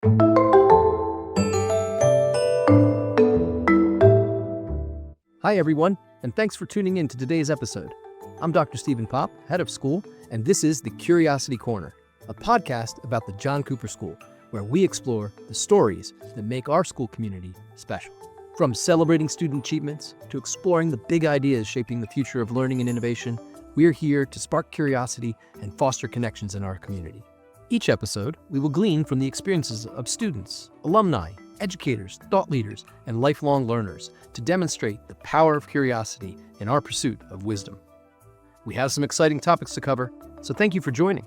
Hi, everyone, and thanks for tuning in to today's episode. I'm Dr. Stephen Popp, head of school, and this is The Curiosity Corner, a podcast about the John Cooper School, where we explore the stories that make our school community special. From celebrating student achievements to exploring the big ideas shaping the future of learning and innovation, we're here to spark curiosity and foster connections in our community. Each episode, we will glean from the experiences of students, alumni, educators, thought leaders, and lifelong learners to demonstrate the power of curiosity in our pursuit of wisdom. We have some exciting topics to cover, so thank you for joining.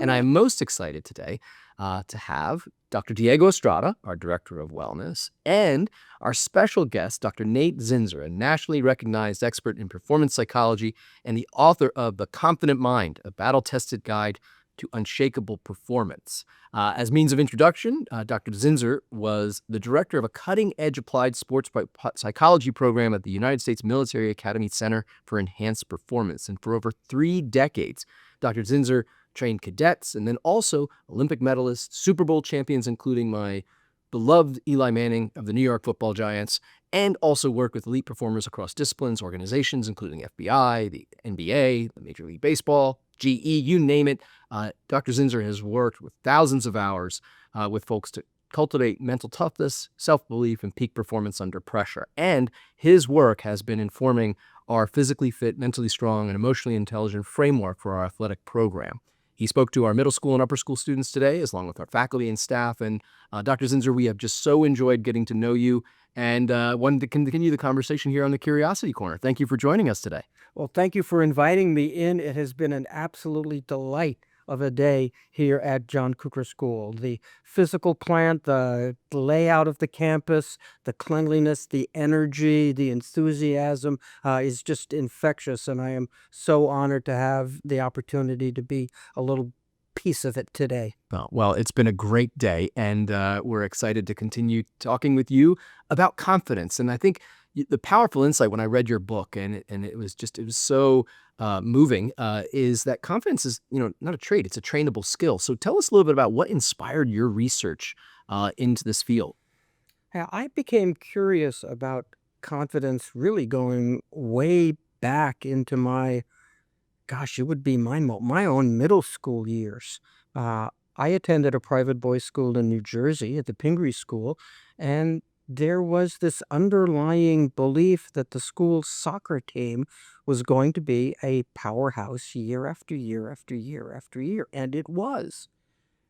And I am most excited today to have Dr. Diego Estrada, our Director of Wellness, and our special guest, Dr. Nate Zinsser, a nationally recognized expert in performance psychology and the author of The Confident Mind, a battle-tested guide to unshakable performance. As means of introduction, Dr. Zinsser was the director of a cutting-edge applied sports psychology program at the United States Military Academy Center for Enhanced Performance. And for over 3 decades, Dr. Zinsser trained cadets and then also Olympic medalists, Super Bowl champions, including my beloved Eli Manning of the New York Football Giants, and also worked with elite performers across disciplines, organizations, including FBI, the NBA, the Major League Baseball, GE, you name it. Dr. Zinsser has worked with thousands of hours with folks to cultivate mental toughness, self-belief, and peak performance under pressure. And his work has been informing our physically fit, mentally strong, and emotionally intelligent framework for our athletic program. He spoke to our middle school and upper school students today, along with our faculty and staff. And Dr. Zinsser, we have just so enjoyed getting to know you and wanted to continue the conversation here on the Curiosity Corner. Thank you for joining us today. Well, thank you for inviting me in. It has been an absolutely delight of a day here at John Cooper School. The physical plant, the layout of the campus, the cleanliness, the energy, the enthusiasm is just infectious, and I am so honored to have the opportunity to be a little piece of it today. Well, it's been a great day, and we're excited to continue talking with you about confidence. And I think the powerful insight when I read your book, and it was so moving, is that confidence is not a trait; it's a trainable skill. So tell us a little bit about what inspired your research into this field. I became curious about confidence really going way back into it would be my own middle school years. I attended a private boys' school in New Jersey at the Pingree School, and there was this underlying belief that the school's soccer team was going to be a powerhouse year after year after year after year, and it was.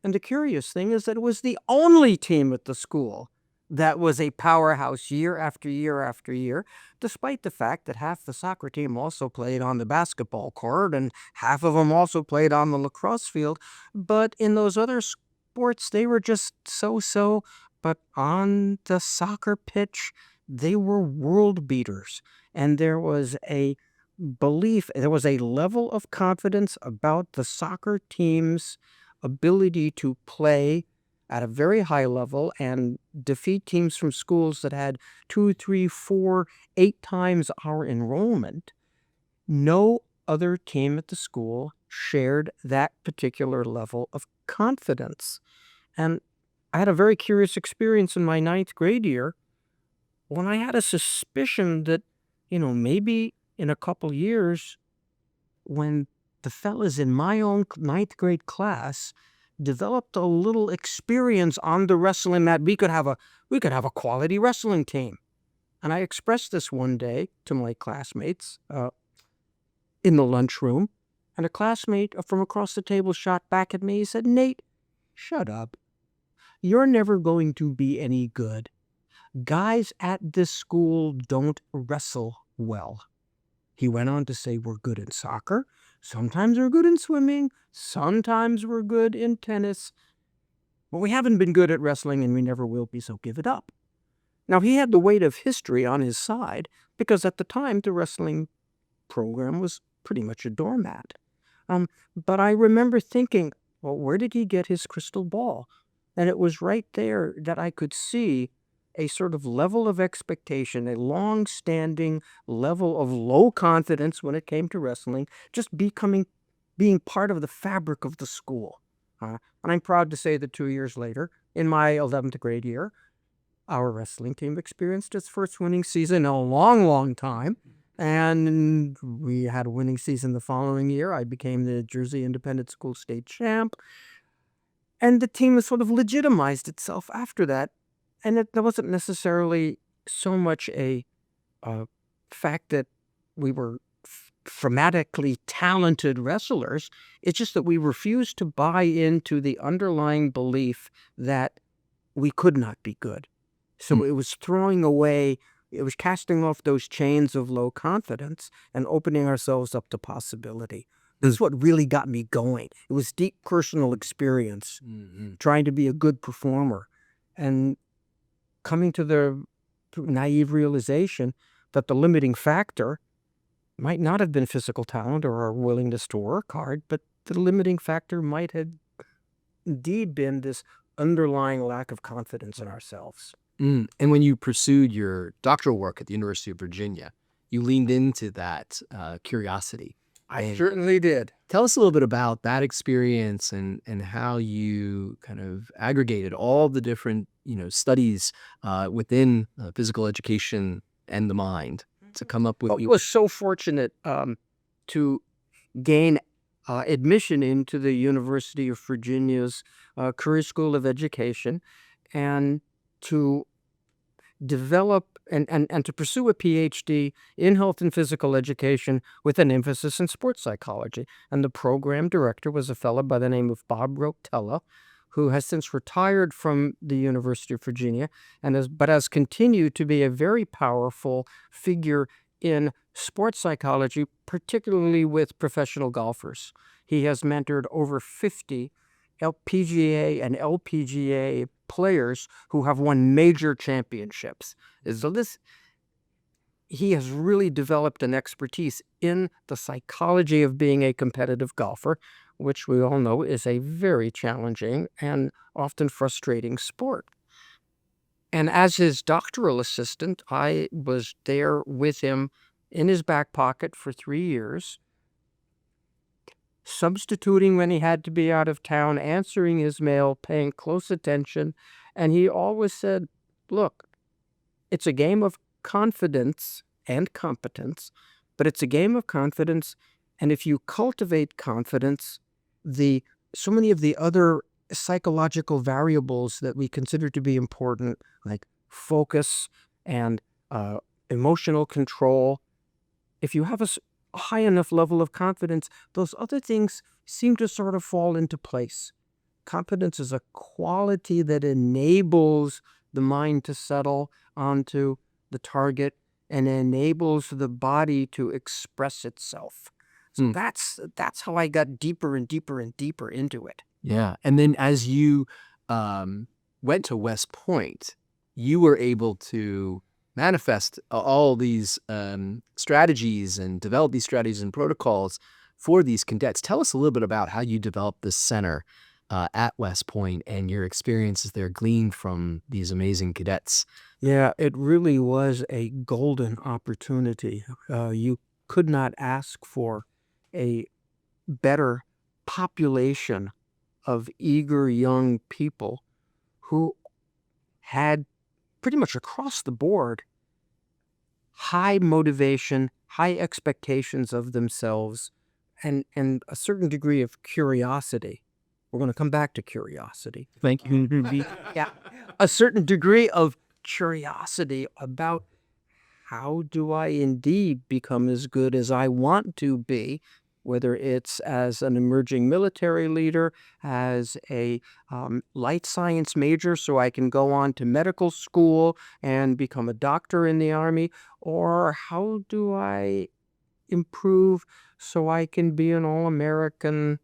And the curious thing is that it was the only team at the school that was a powerhouse year after year after year, despite the fact that half the soccer team also played on the basketball court and half of them also played on the lacrosse field. But in those other sports, they were just so-so. But on the soccer pitch, they were world beaters. And there was a belief, there was a level of confidence about the soccer team's ability to play at a very high level and defeat teams from schools that had 2, 3, 4, 8 times our enrollment. No other team at the school shared that particular level of confidence. And I had a very curious experience in my 9th grade year when I had a suspicion that, maybe in a couple years, when the fellas in my own 9th grade class developed a little experience on the wrestling mat, we could have a quality wrestling team. And I expressed this one day to my classmates in the lunchroom, and a classmate from across the table shot back at me. He said, "Nate, shut up. You're never going to be any good. Guys at this school don't wrestle well." He went on to say, "We're good in soccer. Sometimes we're good in swimming. Sometimes we're good in tennis. But we haven't been good at wrestling, and we never will be, so give it up." Now, he had the weight of history on his side because at the time, the wrestling program was pretty much a doormat. But I remember thinking, well, where did he get his crystal ball? And it was right there that I could see a sort of level of expectation, a long-standing level of low confidence when it came to wrestling, just becoming being part of the fabric of the school. And I'm proud to say that 2 years later, in my 11th grade year, our wrestling team experienced its first winning season in a long, long time. And we had a winning season the following year. I became the Jersey Independent School State champ. And the team has sort of legitimized itself after that. And it wasn't necessarily so much a fact that we were dramatically talented wrestlers. It's just that we refused to buy into the underlying belief that we could not be good. So it was it was casting off those chains of low confidence and opening ourselves up to possibility. This is what really got me going. It was deep personal experience, trying to be a good performer, and coming to the naive realization that the limiting factor might not have been physical talent or our willingness to work hard, but the limiting factor might have indeed been this underlying lack of confidence in ourselves. And when you pursued your doctoral work at the University of Virginia, you leaned into that curiosity. I certainly did. Tell us a little bit about that experience and how you kind of aggregated all the different studies within physical education and the mind to come up with. I was so fortunate to gain admission into the University of Virginia's Career School of Education, and to develop and to pursue a PhD in health and physical education with an emphasis in sports psychology. And the program director was a fellow by the name of Bob Rotella, who has since retired from the University of Virginia and has continued to be a very powerful figure in sports psychology, particularly with professional golfers. He has mentored over 50 PGA and LPGA players who have won major championships. So he has really developed an expertise in the psychology of being a competitive golfer, which we all know is a very challenging and often frustrating sport. And as his doctoral assistant, I was there with him in his back pocket for 3 years, substituting when he had to be out of town, answering his mail, paying close attention. And he always said, look, it's a game of confidence and competence, but it's a game of confidence. And if you cultivate confidence, so many of the other psychological variables that we consider to be important, like focus and emotional control, if you have a high enough level of confidence, those other things seem to sort of fall into place. Confidence is a quality that enables the mind to settle onto the target and enables the body to express itself. So that's how I got deeper and deeper and deeper into it. Yeah. And then as you went to West Point, you were able to manifest all these strategies and develop these strategies and protocols for these cadets. Tell us a little bit about how you developed this center at West Point and your experiences there gleaned from these amazing cadets. Yeah, it really was a golden opportunity. You could not ask for a better population of eager young people who had pretty much across the board high motivation, high expectations of themselves, and a certain degree of curiosity. We're going to come back to curiosity. Thank you. Yeah, a certain degree of curiosity about how do I indeed become as good as I want to be, whether it's as an emerging military leader, as a light science major so I can go on to medical school and become a doctor in the Army, or how do I improve so I can be an all-American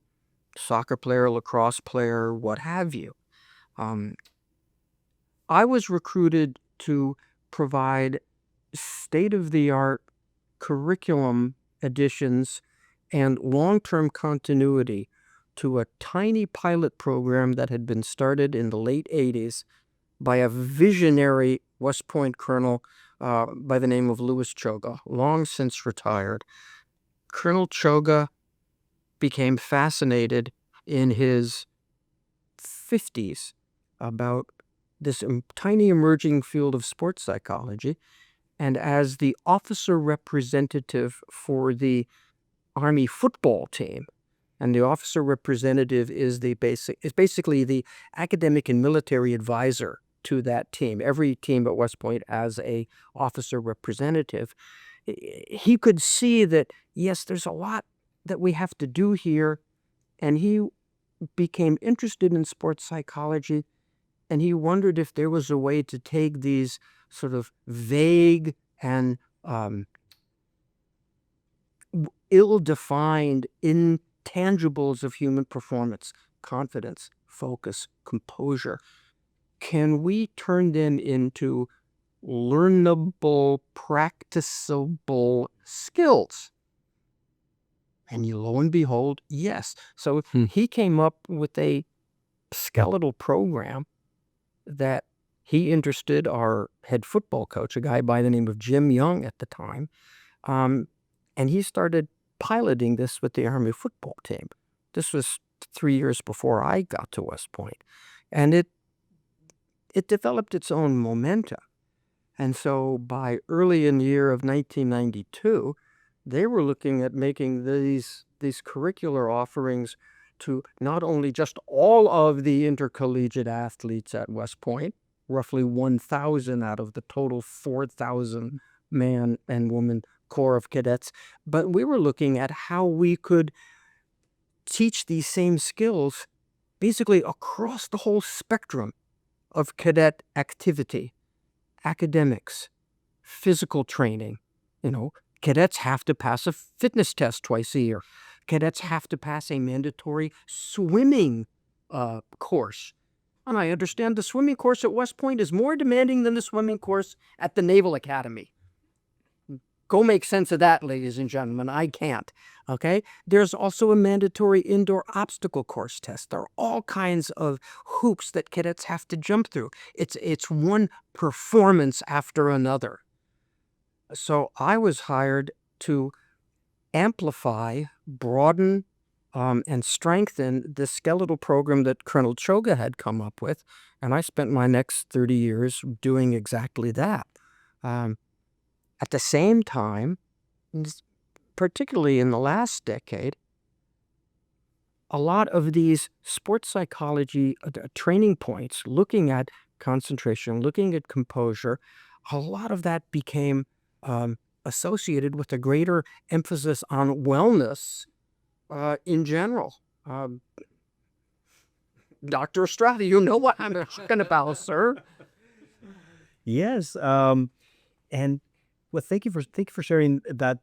soccer player, lacrosse player, what have you. I was recruited to provide state-of-the-art curriculum additions and long-term continuity to a tiny pilot program that had been started in the late 80s by a visionary West Point colonel by the name of Louis Choga, long since retired. Colonel Choga became fascinated in his 50s about this tiny emerging field of sports psychology. And as the officer representative for the Army football team, and the officer representative is basically the academic and military advisor to that team. Every team at West Point has a officer representative. He could see that, yes, there's a lot that we have to do here, and he became interested in sports psychology, and he wondered if there was a way to take these sort of vague and ill-defined intangibles of human performance, confidence, focus, composure. Can we turn them into learnable, practicable skills? And lo and behold, yes. So he came up with a skeletal program that he interested our head football coach, a guy by the name of Jim Young at the time, and he started piloting this with the Army football team. This was 3 years before I got to West Point, and it developed its own momentum. And so by early in the year of 1992, they were looking at making these curricular offerings to not only just all of the intercollegiate athletes at West Point, roughly 1,000 out of the total 4,000 man and woman Corps of Cadets, but we were looking at how we could teach these same skills basically across the whole spectrum of cadet activity, academics, physical training. Cadets have to pass a fitness test twice a year. Cadets have to pass a mandatory swimming course. And I understand the swimming course at West Point is more demanding than the swimming course at the Naval Academy. Go make sense of that, ladies and gentlemen. I can't. Okay? There's also a mandatory indoor obstacle course test. There are all kinds of hoops that cadets have to jump through. It's one performance after another. So I was hired to amplify, broaden, and strengthen the skeletal program that Colonel Choga had come up with, and I spent my next 30 years doing exactly that. At the same time, particularly in the last decade, a lot of these sports psychology training points, looking at concentration, looking at composure, a lot of that became associated with a greater emphasis on wellness in general. Dr. Estrada, you know what I'm talking about, sir. Yes, and well, thank you for sharing that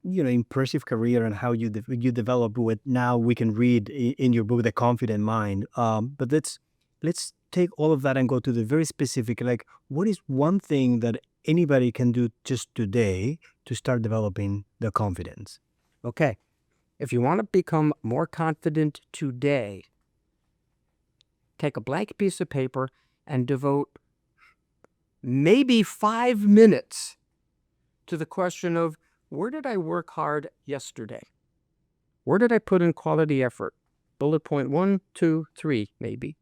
impressive career and how you developed what now we can read in your book, The Confident Mind. But let's take all of that and go to the very specific. Like, what is one thing that anybody can do just today to start developing their confidence? Okay, if you want to become more confident today, take a blank piece of paper and devote maybe 5 minutes to the question of, where did I work hard yesterday? Where did I put in quality effort? Bullet point 1, 2, 3, maybe.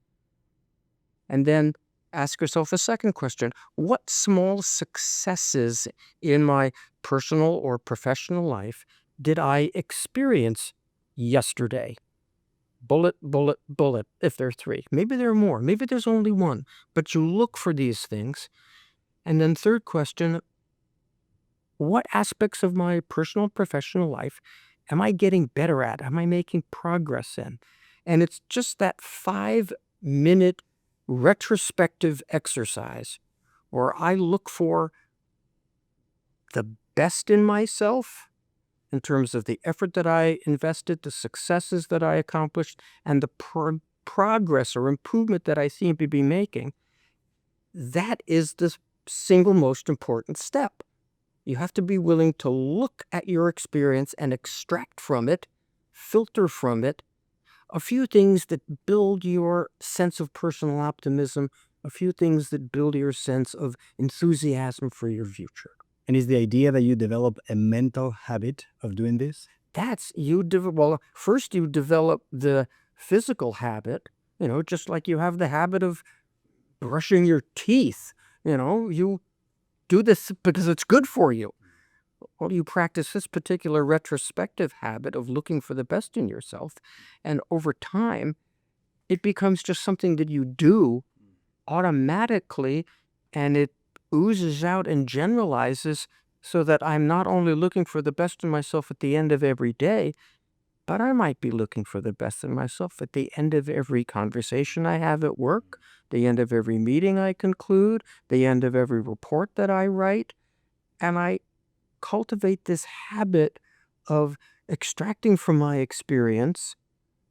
And then ask yourself a second question. What small successes in my personal or professional life did I experience yesterday? Bullet, bullet, bullet, if there are 3. Maybe there are more. Maybe there's only 1. But you look for these things. And then third question, what aspects of my personal and professional life am I getting better at? Am I making progress in? And it's just that 5-minute retrospective exercise where I look for the best in myself in terms of the effort that I invested, the successes that I accomplished, and the progress or improvement that I seem to be making. That is the single most important step. You have to be willing to look at your experience and extract from it, filter from it, a few things that build your sense of personal optimism, a few things that build your sense of enthusiasm for your future. And is the idea that you develop a mental habit of doing this? well, first you develop the physical habit, just like you have the habit of brushing your teeth. You do this because it's good for you. Well, you practice this particular retrospective habit of looking for the best in yourself, and over time, it becomes just something that you do automatically, and it oozes out and generalizes so that I'm not only looking for the best in myself at the end of every day, but I might be looking for the best in myself at the end of every conversation I have at work, the end of every meeting I conclude, the end of every report that I write. And I cultivate this habit of extracting from my experience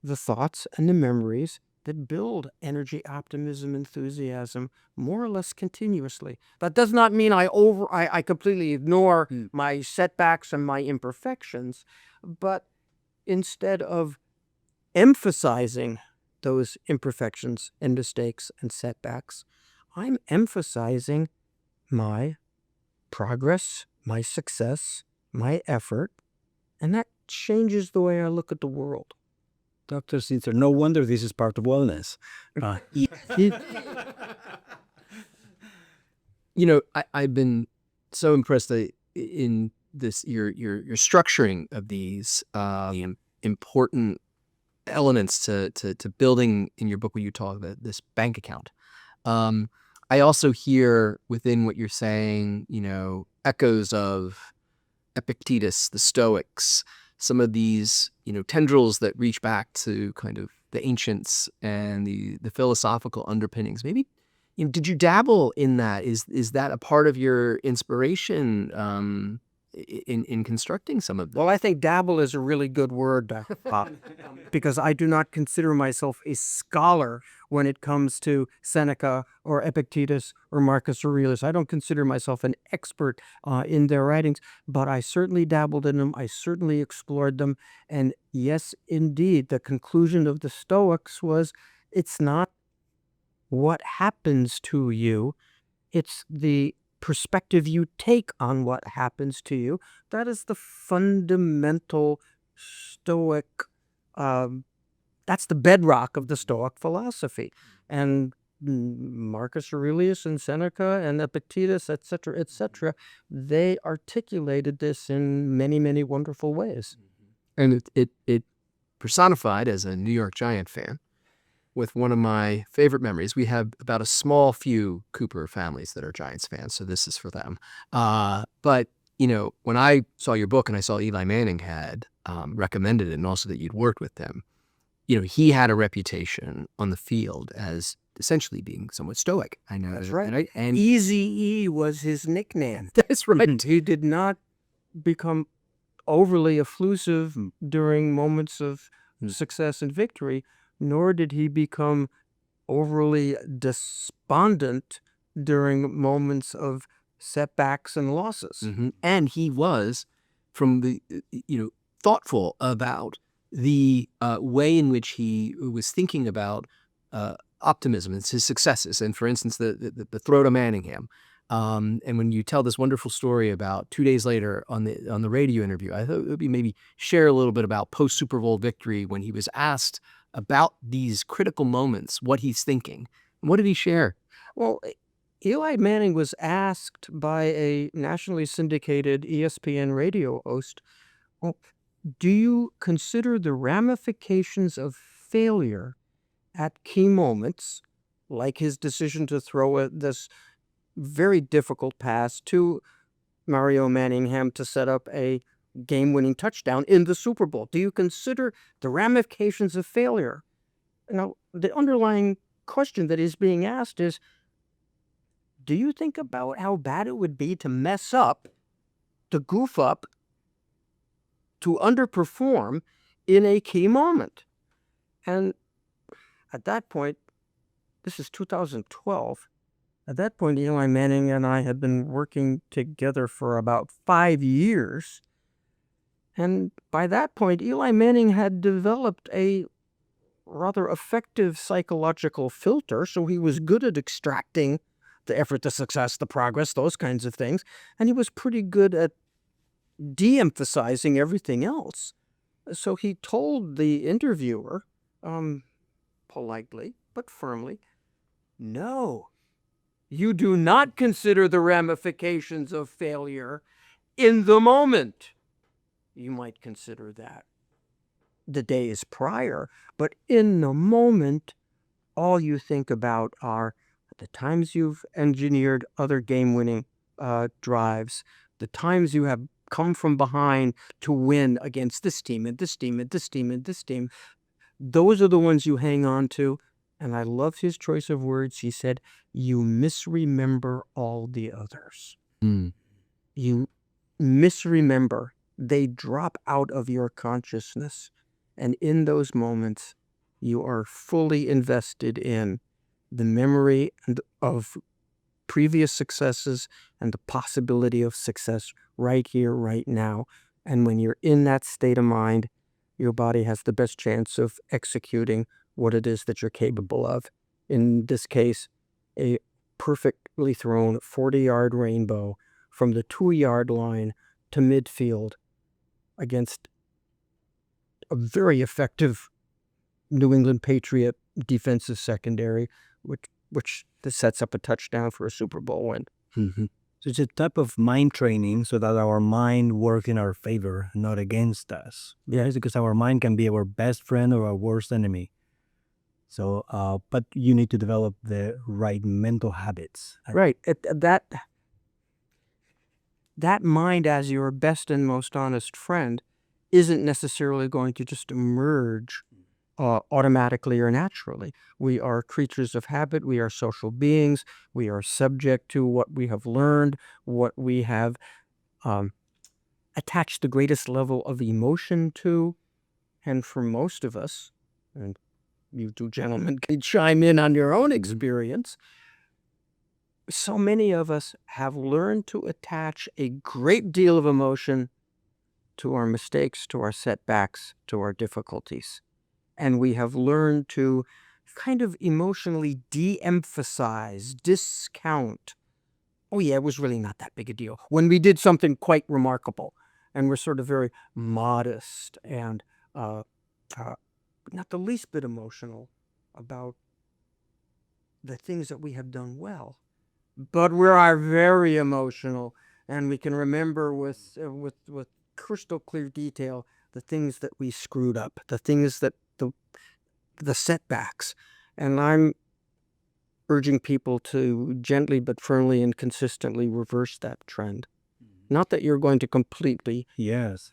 the thoughts and the memories that build energy, optimism, enthusiasm more or less continuously. That does not mean I completely ignore my setbacks and my imperfections, but instead of emphasizing those imperfections and mistakes and setbacks, I'm emphasizing my progress, my success, my effort, and that changes the way I look at the world. Dr. Zinsser, no wonder this is part of wellness. I've been so impressed in this your structuring of these important elements to building in your book when you talk about this bank account. I also hear within what you're saying, echoes of Epictetus, the Stoics, some of these, tendrils that reach back to kind of the ancients and the philosophical underpinnings. Maybe, did you dabble in that? Is that a part of your inspiration in constructing some of them? Well, I think dabble is a really good word, Popp, because I do not consider myself a scholar when it comes to Seneca or Epictetus or Marcus Aurelius. I don't consider myself an expert in their writings, but I certainly dabbled in them. I certainly explored them. And yes, indeed, the conclusion of the Stoics was it's not what happens to you, it's the perspective you take on what happens to you. That is the fundamental Stoic, that's the bedrock of the Stoic philosophy. And Marcus Aurelius and Seneca and Epictetus, etc., they articulated this in many, many wonderful ways. And it personified as a New York Giant fan with one of my favorite memories. We have about a small few Cooper families that are Giants fans, so this is for them. But, when I saw your book and I saw Eli Manning had recommended it and also that you'd worked with them, he had a reputation on the field as essentially being somewhat stoic. I know. That's right. And Easy-E was his nickname. that's right. He did not become overly effusive during moments of success and victory, nor did he become overly despondent during moments of setbacks and losses. And he was, from the, thoughtful about the way in which he was thinking about optimism and his successes. And for instance, the throw to Manningham. And when you tell this wonderful story about 2 days later on the radio interview, I thought it would be maybe share a little bit about post Super Bowl victory when he was asked about these critical moments, what he's thinking. What did he share? Well, Eli Manning was asked by a nationally syndicated ESPN radio host, well, do you consider the ramifications of failure at key moments, like his decision to throw this very difficult pass to Mario Manningham to set up a game-winning touchdown in the Super Bowl? Do you consider the ramifications of failure? Now, the underlying question that is being asked is, do you think about how bad it would be to mess up, to goof up, to underperform in a key moment? And at that point, this is 2012, at that point, Eli Manning and I had been working together for about 5 years. And by that point, Eli Manning had developed a rather effective psychological filter, so he was good at extracting the effort, the success, the progress, those kinds of things. And he was pretty good at de-emphasizing everything else. So he told the interviewer, politely but firmly, no, you do not consider the ramifications of failure in the moment. You might consider that the days prior, but in the moment, all you think about are the times you've engineered other game-winning drives, the times you have come from behind to win against this team and this team and this team and this team. Those are the ones you hang on to. And I love his choice of words. He said, you misremember all the others. Mm. You misremember. They drop out of your consciousness. And in those moments, you are fully invested in the memory of previous successes and the possibility of success right here, right now. And when you're in that state of mind, your body has the best chance of executing what it is that you're capable of. In this case, a perfectly thrown 40-yard rainbow from the 2-yard line to midfield against a very effective New England Patriot defensive secondary, which sets up a touchdown for a Super Bowl win. Mm-hmm. So it's a type of mind training so that our mind works in our favor, not against us. Yeah. Because our mind can be our best friend or our worst enemy. So, but you need to develop the right mental habits. Right. That mind as your best and most honest friend isn't necessarily going to just emerge automatically or naturally. We are creatures of habit. We are social beings. We are subject to what we have learned, what we have attached the greatest level of emotion to. And for most of us, and you two gentlemen can chime in on your own experience, so many of us have learned to attach a great deal of emotion to our mistakes, to our setbacks, to our difficulties. And we have learned to kind of emotionally de-emphasize, discount. Oh yeah, it was really not that big a deal. When we did something quite remarkable, and we're sort of very modest and not the least bit emotional about the things that we have done well. But we are very emotional, and we can remember with crystal clear detail the things that we screwed up, the things that the setbacks. And I'm urging people to gently but firmly and consistently reverse that trend. Not that you're going to completely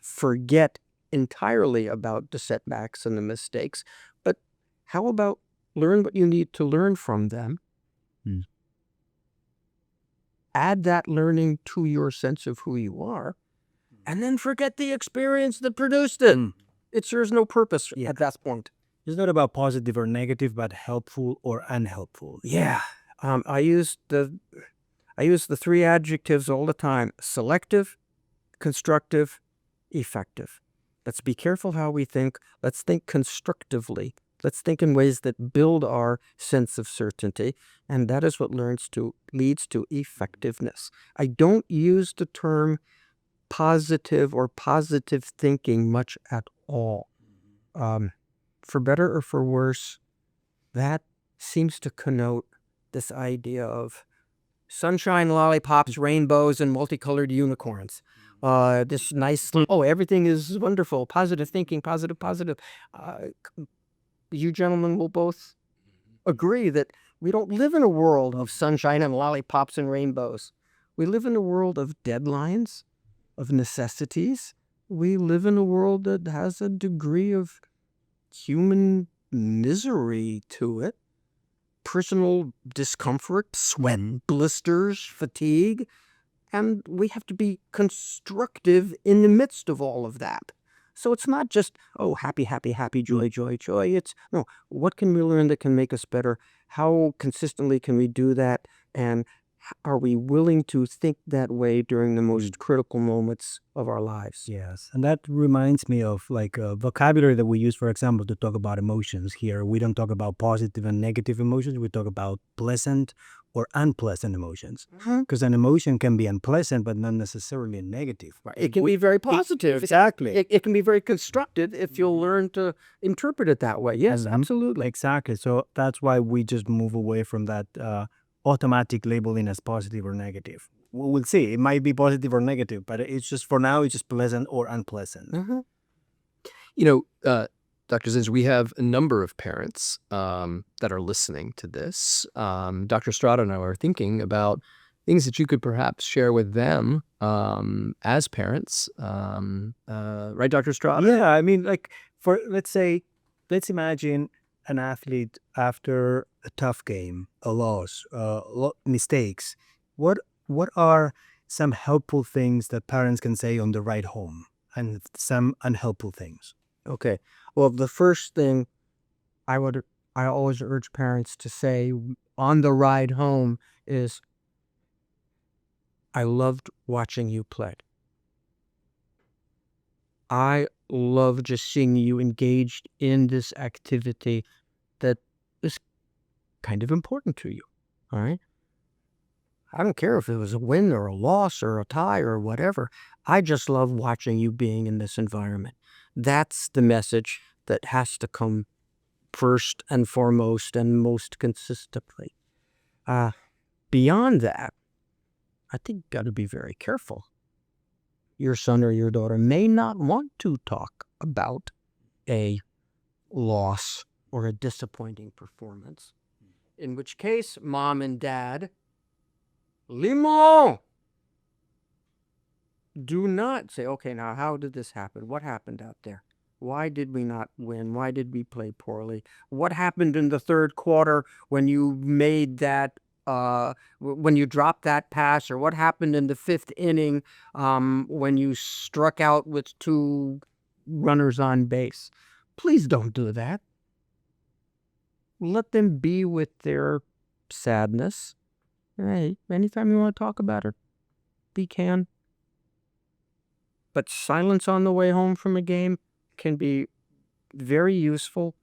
forget entirely about the setbacks and the mistakes, but how about learn what you need to learn from them? Add that learning to your sense of who you are, and then forget the experience that produced it. It serves no purpose at that point. It's not about positive or negative, but helpful or unhelpful. Yeah. I use the 3 adjectives all the time: selective, constructive, effective. Let's be careful how we think. Let's think constructively. Let's think in ways that build our sense of certainty, and that is what leads to effectiveness. I don't use the term positive or positive thinking much at all. For better or for worse, that seems to connote this idea of sunshine, lollipops, rainbows, and multicolored unicorns. This nice, everything is wonderful, positive thinking, positive. You gentlemen will both agree that we don't live in a world of sunshine and lollipops and rainbows. We live in a world of deadlines, of necessities. We live in a world that has a degree of human misery to it, personal discomfort, sweat, blisters, fatigue, and we have to be constructive in the midst of all of that. So it's not just, happy, joy. It's, no, what can we learn that can make us better? How consistently can we do that? And are we willing to think that way during the most critical moments of our lives? Yes, and that reminds me of like a vocabulary that we use, for example, to talk about emotions. Here, we don't talk about positive and negative emotions. We talk about pleasant or unpleasant emotions. Mhm. Because an emotion can be unpleasant, but not necessarily negative. It can be very positive. Exactly. It can be very constructive if you'll learn to interpret it that way. Yes, Mhm. absolutely. Exactly. So that's why we just move away from that automatic labeling as positive or negative. We'll see. It might be positive or negative, but it's just for now, it's just pleasant or unpleasant. Mhm. Dr. Zinsser, we have a number of parents that are listening to this. Dr. Estrada and I are thinking about things that you could perhaps share with them as parents. Right, Dr. Estrada? Yeah, I mean, like let's imagine an athlete after a tough game, a loss, mistakes. What what are some helpful things that parents can say on the ride home, and some unhelpful things? Okay. Well, the first thing I would I always urge parents to say on the ride home is, I loved watching you play. I love just seeing you engaged in this activity that is kind of important to you. All right. I don't care if it was a win or a loss or a tie or whatever. I just love watching you being in this environment. That's the message that has to come first and foremost and most consistently. Beyond that, I think you got to be very careful. Your son or your daughter may not want to talk about a loss or a disappointing performance, in which case, mom and dad, Limon, do not say, okay, now how did this happen? What happened out there? Why did we not win? Why did we play poorly? What happened in the third quarter when you made that, when you dropped that pass? Or what happened in the fifth inning when you struck out with 2 runners on base? Please don't do that. Let them be with their sadness. Hey, anytime you want to talk about it, we can. But silence on the way home from a game can be very useful.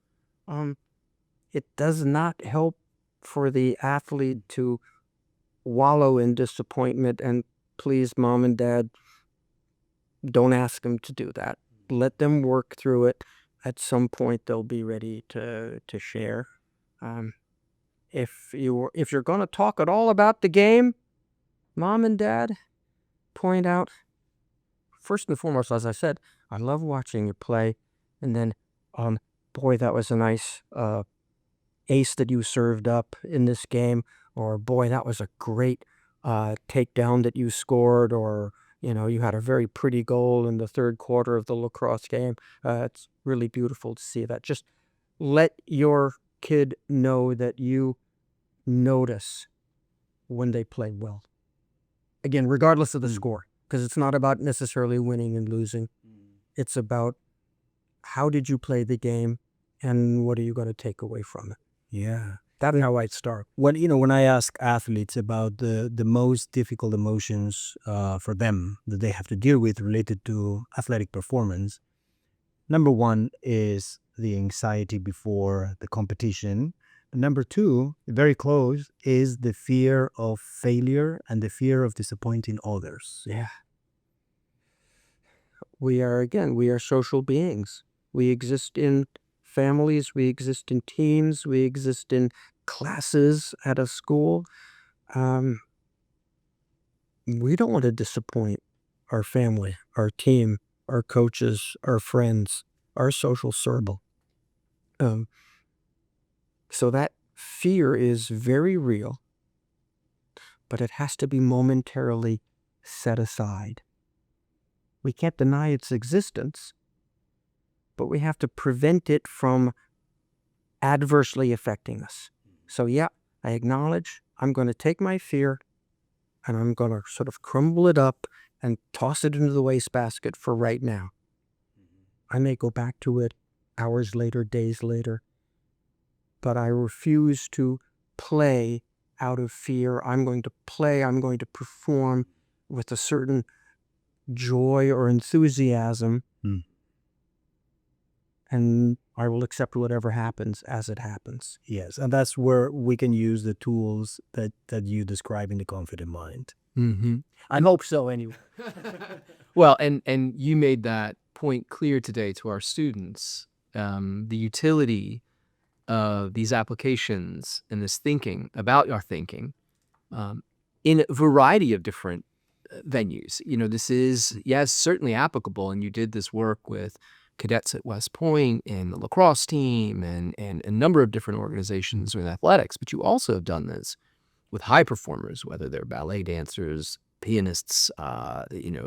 It does not help for the athlete to wallow in disappointment. And please, mom and dad, don't ask them to do that. Let them work through it. At some point, they'll be ready to share. If you're going to talk at all about the game, mom and dad, point out, first and foremost, as I said, I love watching you play. And then, boy, that was a nice ace that you served up in this game. Or, boy, that was a great takedown that you scored. Or, you had a very pretty goal in the third quarter of the lacrosse game. It's really beautiful to see that. Just let your kid know that you notice when they play well. Again, regardless of the score, because it's not about necessarily winning and losing. It's about how did you play the game and what are you going to take away from it. Yeah. That's how I start. When I ask athletes about the most difficult emotions for them that they have to deal with related to athletic performance, number one is the anxiety before the competition. Number two, very close, is the fear of failure and the fear of disappointing others. Yeah. We are social beings. We exist in families, we exist in teams, we exist in classes at a school. We don't want to disappoint our family, our team, our coaches, our friends, our social circle. So that fear is very real, but it has to be momentarily set aside. We can't deny its existence, but we have to prevent it from adversely affecting us. So yeah, I acknowledge I'm going to take my fear and I'm going to sort of crumble it up and toss it into the wastebasket for right now. I may go back to it hours later, days later, but I refuse to play out of fear. I'm going to play, I'm going to perform with a certain joy or enthusiasm and I will accept whatever happens as it happens. Yes, and that's where we can use the tools that you describe in the Confident Mind. Mm-hmm. I hope so anyway. Well, and you made that point clear today to our students, the utility of these applications and this thinking about our thinking in a variety of different venues. This is, yes, certainly applicable, and you did this work with cadets at West Point and the lacrosse team and a number of different organizations with athletics, but you also have done this with high performers, whether they're ballet dancers, pianists,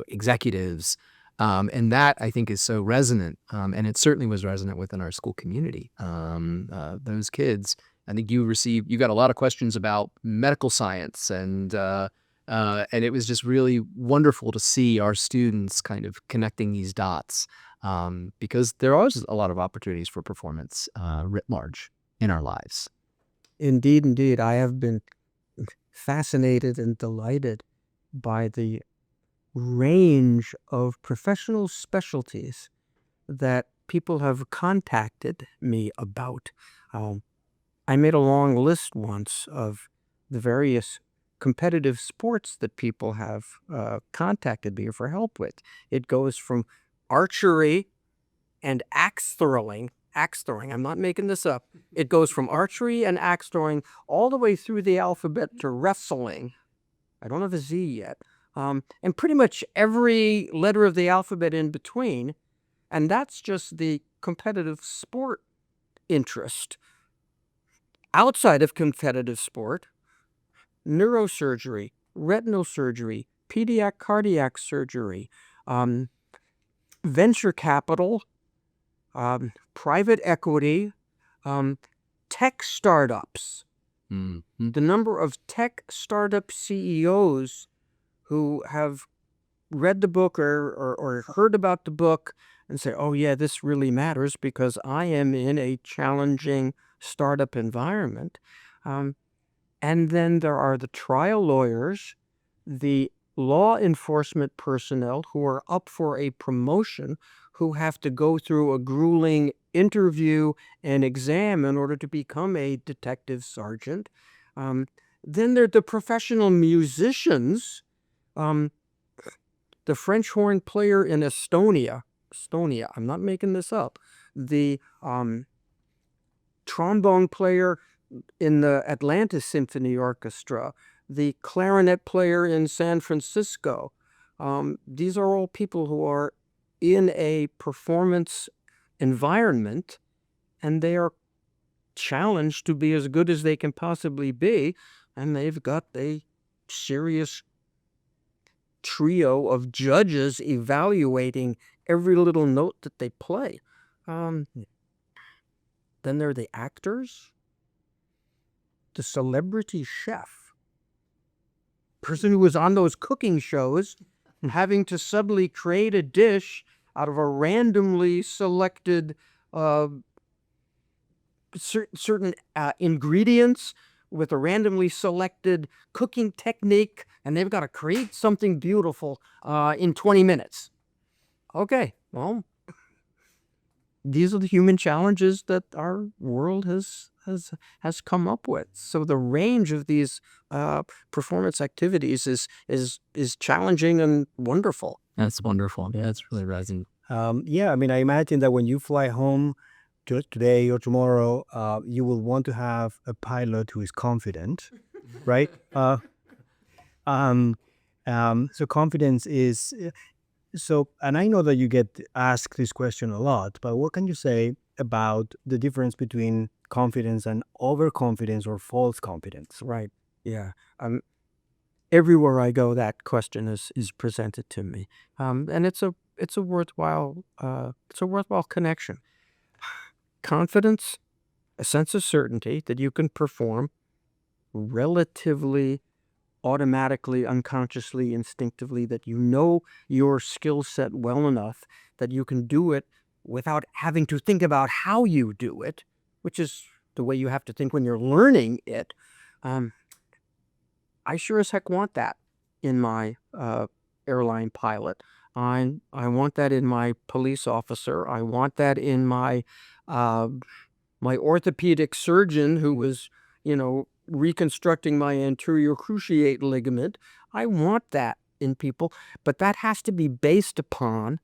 executives. And that, I think, is so resonant. And it certainly was resonant within our school community. Those kids, I think you got a lot of questions about medical science, and it was just really wonderful to see our students kind of connecting these dots, because there are a lot of opportunities for performance writ large in our lives. Indeed, indeed. I have been fascinated and delighted by the range of professional specialties that people have contacted me about. I made a long list once of the various competitive sports that people have contacted me for help with. It goes from archery and axe throwing. I'm not making this up. It goes from archery and axe throwing all the way through the alphabet to wrestling. I don't have a Z yet. And pretty much every letter of the alphabet in between. And that's just the competitive sport interest. Outside of competitive sport, neurosurgery, retinal surgery, pediatric cardiac surgery, venture capital, private equity, tech startups. Mm-hmm. The number of tech startup CEOs who have read the book or heard about the book and say, oh yeah, this really matters because I am in a challenging startup environment. And then there are the trial lawyers, the law enforcement personnel who are up for a promotion, who have to go through a grueling interview and exam in order to become a detective sergeant. Then there are the professional musicians, the French horn player in Estonia, I'm not making this up, the trombone player in the Atlanta Symphony Orchestra, the clarinet player in San Francisco. These are all people who are in a performance environment, and they are challenged to be as good as they can possibly be, and they've got a serious trio of judges evaluating every little note that they play. Then there are the actors, the celebrity chef, person who was on those cooking shows, having to suddenly create a dish out of a randomly selected certain ingredients with a randomly selected cooking technique, and they've got to create something beautiful in 20 minutes. Okay, well, these are the human challenges that our world has come up with. So the range of these performance activities is challenging and wonderful. That's wonderful. Yeah, it's really resonant. Yeah, I mean, I imagine that when you fly home today or tomorrow, you will want to have a pilot who is confident, right? So confidence is so, and I know that you get asked this question a lot, but what can you say about the difference between confidence and overconfidence or false confidence? Right. Yeah. Everywhere I go, that question is presented to me, and it's a worthwhile connection. Confidence, a sense of certainty that you can perform relatively automatically, unconsciously, instinctively, that you know your skill set well enough that you can do it without having to think about how you do it, which is the way you have to think when you're learning it. I sure as heck want that in my airline pilot. I want that in my police officer. I want that in my my orthopedic surgeon who was, reconstructing my anterior cruciate ligament. I want that in people, but that has to be based upon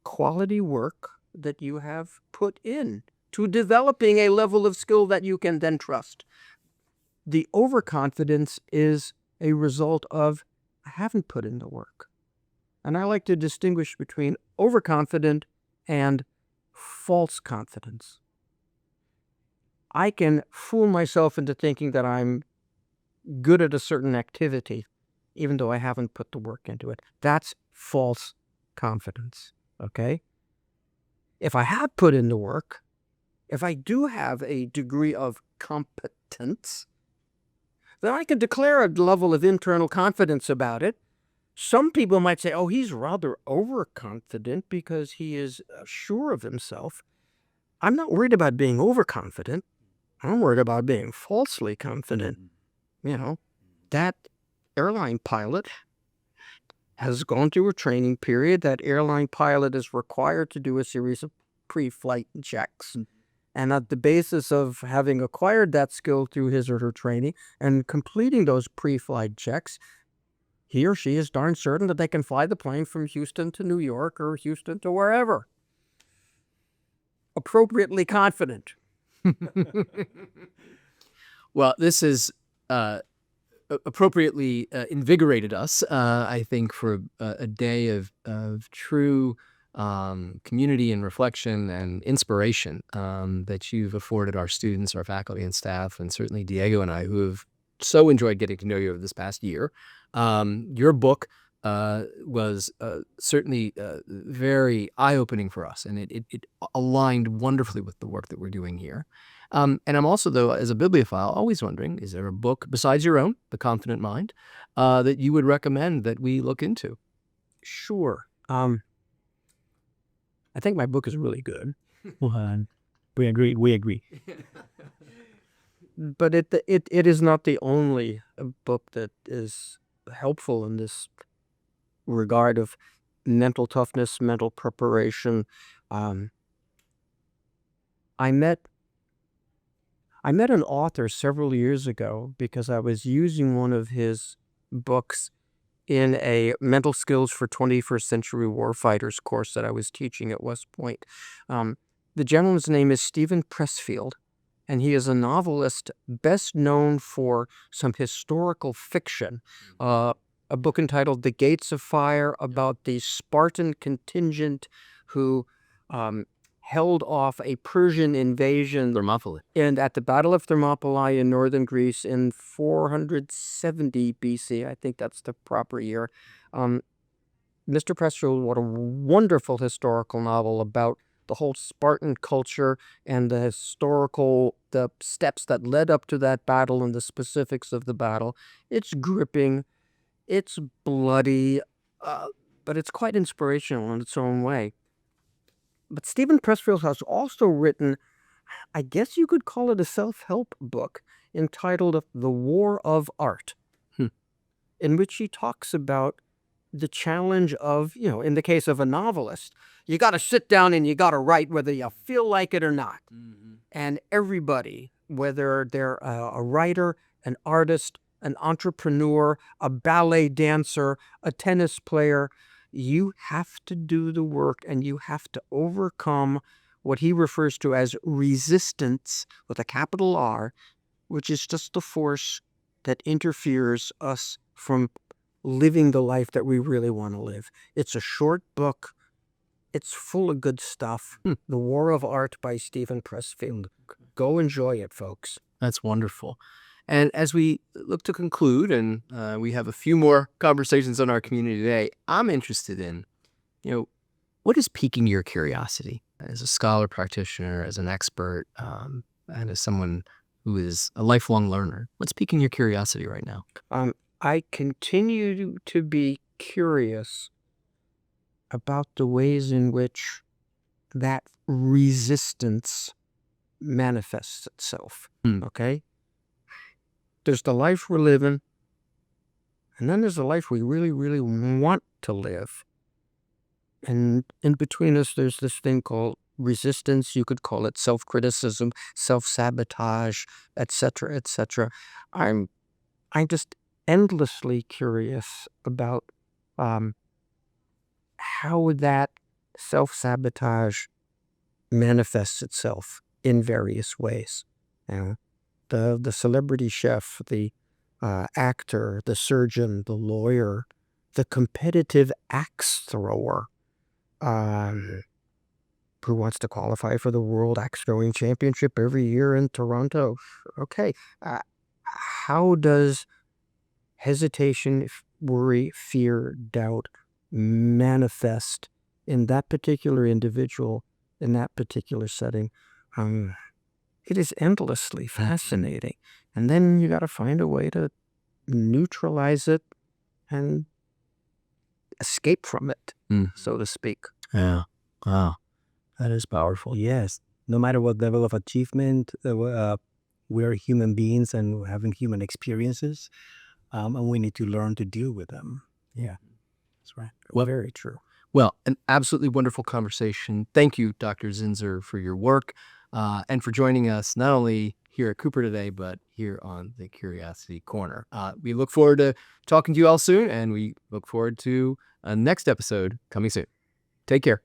quality work that you have put in to developing a level of skill that you can then trust. The overconfidence is a result of I haven't put in the work. And I like to distinguish between overconfident and false confidence. I can fool myself into thinking that I'm good at a certain activity, even though I haven't put the work into it. That's false confidence, okay? If I have put in the work, if I do have a degree of competence, then I can declare a level of internal confidence about it. Some people might say, oh, he's rather overconfident because he is sure of himself. I'm not worried about being overconfident. I'm worried about being falsely confident. That airline pilot has gone through a training period. That airline pilot is required to do a series of pre-flight checks. And at the basis of having acquired that skill through his or her training and completing those pre-flight checks, he or she is darn certain that they can fly the plane from Houston to New York or Houston to wherever. Appropriately confident. Well, this has appropriately invigorated us, I think, for a day of true community and reflection and inspiration that you've afforded our students, our faculty and staff, and certainly Diego and I, who have so enjoyed getting to know you over this past year. Your book was certainly very eye-opening for us, and it aligned wonderfully with the work that we're doing here. And I'm also, though, as a bibliophile, always wondering, is there a book besides your own, The Confident Mind, that you would recommend that we look into? Sure. I think my book is really good. We agree. But it is not the only book that is helpful in this regard of mental toughness, mental preparation. I met an author several years ago because I was using one of his books in a mental skills for 21st century warfighters course that I was teaching at West Point. The gentleman's name is Stephen Pressfield, and he is a novelist best known for some historical fiction, a book entitled The Gates of Fire, about the Spartan contingent who held off a Persian invasion and at the Battle of Thermopylae in northern Greece in 470 BC. I think that's the proper year. Mr. Pressfield wrote a wonderful historical novel about the whole Spartan culture and the steps that led up to that battle and the specifics of the battle. It's gripping, it's bloody, but it's quite inspirational in its own way. But Stephen Pressfield has also written, I guess you could call it a self-help book, entitled The War of Art, in which he talks about the challenge of, in the case of a novelist, you got to sit down and you got to write whether you feel like it or not. And everybody, whether they're a writer, an artist, an entrepreneur, a ballet dancer, a tennis player, you have to do the work and you have to overcome what he refers to as resistance with a capital R, which is just the force that interferes us from living the life that we really want to live. It's a short book. It's full of good stuff. The War of Art by Stephen Pressfield. Go enjoy it, folks. That's wonderful. And as we look to conclude, and we have a few more conversations on our community today, I'm interested in, what is piquing your curiosity as a scholar practitioner, as an expert, and as someone who is a lifelong learner? What's piquing your curiosity right now? I continue to be curious about the ways in which that resistance manifests itself. Okay? There's the life we're living, And then there's a life we really, really want to live. And in between us, there's this thing called resistance. You could call it self-criticism, self-sabotage, etc., etc. I'm just endlessly curious about how that self-sabotage manifests itself in various ways. You know, the celebrity chef, the actor, the surgeon, the lawyer, the competitive axe thrower, who wants to qualify for the World Axe Throwing Championship every year in Toronto. Okay, how does hesitation, worry, fear, doubt manifest in that particular individual, in that particular setting? It is endlessly fascinating. And then you got to find a way to neutralize it and escape from it, so to speak. Yeah. Wow. That is powerful. Yes. No matter what level of achievement, we're human beings and having human experiences, and we need to learn to deal with them. Yeah, that's right. Well, Very true. Well, an absolutely wonderful conversation. Thank you, Dr. Zinsser, for your work and for joining us not only here at Cooper today, but here on the Curiosity Corner. We look forward to talking to you all soon, and we look forward to a next episode coming soon. Take care.